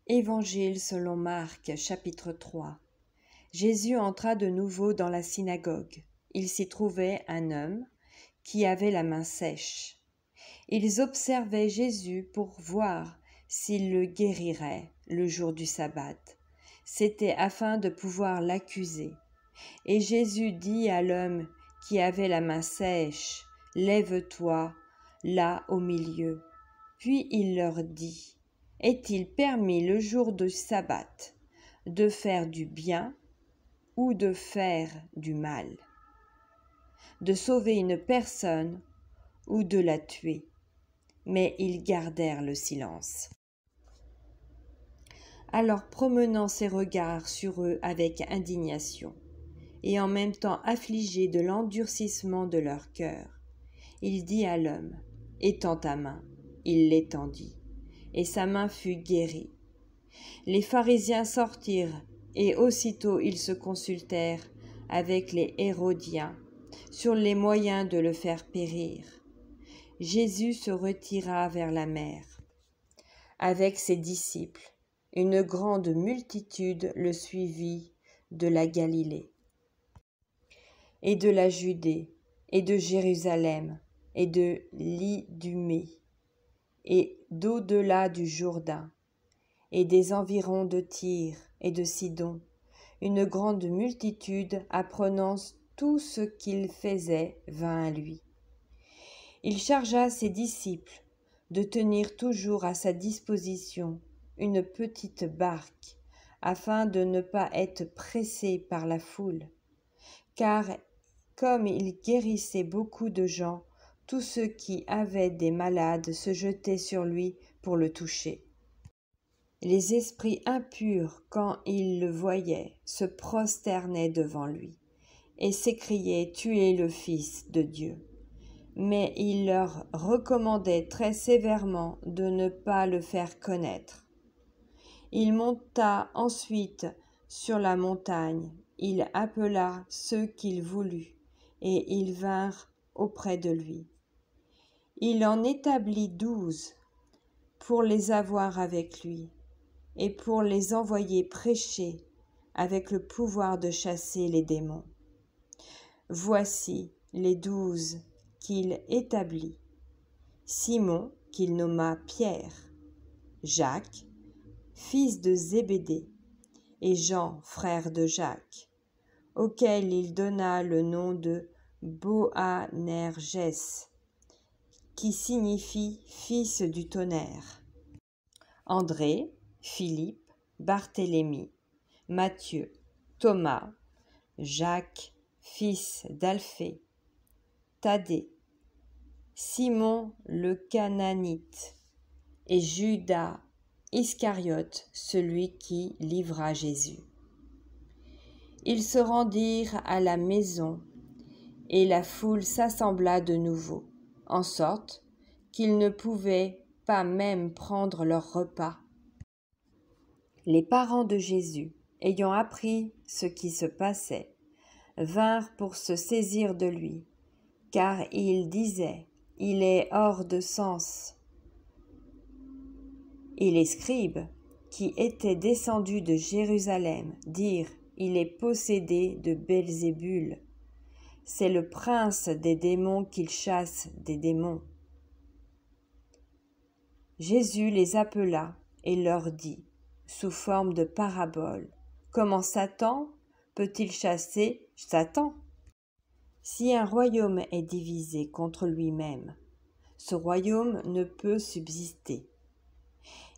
Évangile selon Marc, chapitre 3. Jésus entra de nouveau dans la synagogue. Il s'y trouvait un homme qui avait la main sèche. Ils observaient Jésus pour voir s'il le guérirait le jour du sabbat. C'était afin de pouvoir l'accuser. Et Jésus dit à l'homme qui avait la main sèche, « Lève-toi, là au milieu. » Puis il leur dit, « Est-il permis le jour du sabbat de faire du bien ou de faire du mal, de sauver une personne ou de la tuer ?» Mais ils gardèrent le silence. Alors, promenant ses regards sur eux avec indignation, et en même temps affligé de l'endurcissement de leur cœur, il dit à l'homme, « Étends ta main. » Il l'étendit, et sa main fut guérie. Les pharisiens sortirent, et aussitôt ils se consultèrent avec les Hérodiens sur les moyens de le faire périr. Jésus se retira vers la mer. Avec ses disciples, une grande multitude le suivit de la Galilée, et de la Judée, et de Jérusalem, et de l'Idumée, et d'au-delà du Jourdain, et des environs de Tyr et de Sidon, une grande multitude apprenant tout ce qu'il faisait vint à lui. Il chargea ses disciples de tenir toujours à sa disposition une petite barque, afin de ne pas être pressés par la foule, car comme il guérissait beaucoup de gens, tous ceux qui avaient des malades se jetaient sur lui pour le toucher. Les esprits impurs, quand ils le voyaient, se prosternaient devant lui et s'écriaient « Tu es le Fils de Dieu ». Mais il leur recommandait très sévèrement de ne pas le faire connaître. Il monta ensuite sur la montagne, il appela ceux qu'il voulut, et ils vinrent auprès de lui. Il en établit 12 pour les avoir avec lui et pour les envoyer prêcher avec le pouvoir de chasser les démons. Voici les 12 qu'il établit: Simon, qu'il nomma Pierre, Jacques, fils de Zébédée, et Jean, frère de Jacques, auquel il donna le nom de Boanerges, qui signifie fils du tonnerre, André, Philippe, Barthélemy, Matthieu, Thomas, Jacques, fils d'Alphée, Thaddée, Simon le Cananite, et Judas Iscariote, celui qui livra Jésus. Ils se rendirent à la maison, et la foule s'assembla de nouveau, en sorte qu'ils ne pouvaient pas même prendre leur repas. Les parents de Jésus, ayant appris ce qui se passait, vinrent pour se saisir de lui, car ils disaient « Il est hors de sens ». Et les scribes, qui étaient descendus de Jérusalem, dirent « Il est possédé de Belzébul. C'est le prince des démons qu'il chasse des démons. » Jésus les appela et leur dit, sous forme de parabole, « Comment Satan peut-il chasser Satan? Si un royaume est divisé contre lui-même, ce royaume ne peut subsister.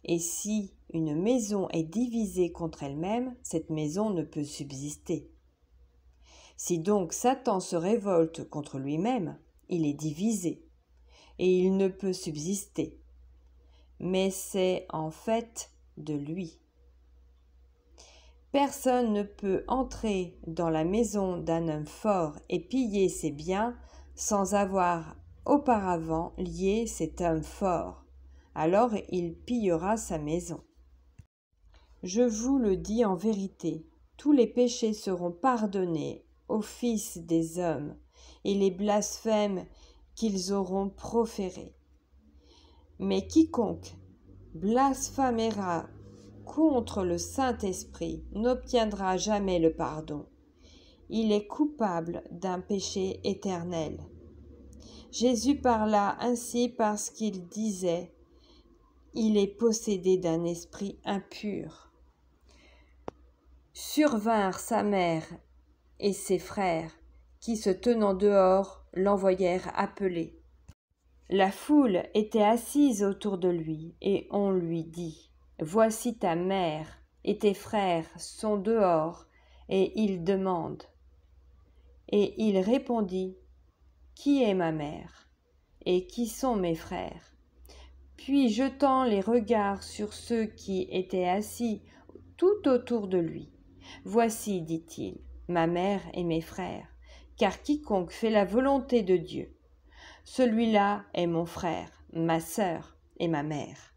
Et si une maison est divisée contre elle-même, cette maison ne peut subsister. Si donc Satan se révolte contre lui-même, il est divisé, et il ne peut subsister. Mais c'est en fait de lui. Personne ne peut entrer dans la maison d'un homme fort et piller ses biens sans avoir auparavant lié cet homme fort. Alors il pillera sa maison. Je vous le dis en vérité, tous les péchés seront pardonnés aux fils des hommes et les blasphèmes qu'ils auront proférés. Mais quiconque blasphémera contre le Saint-Esprit n'obtiendra jamais le pardon. Il est coupable d'un péché éternel. Jésus parla ainsi parce qu'il disait « Il est possédé d'un esprit impur ». Survinrent sa mère et ses frères, qui se tenant dehors l'envoyèrent appeler. La foule était assise autour de lui, et on lui dit « Voici ta mère et tes frères sont dehors, et ils demandent. » Et il répondit « Qui est ma mère? Et qui sont mes frères ?» Puis jetant les regards sur ceux qui étaient assis tout autour de lui, « Voici, dit-il, ma mère et mes frères, car quiconque fait la volonté de Dieu, celui-là est mon frère, ma sœur et ma mère. »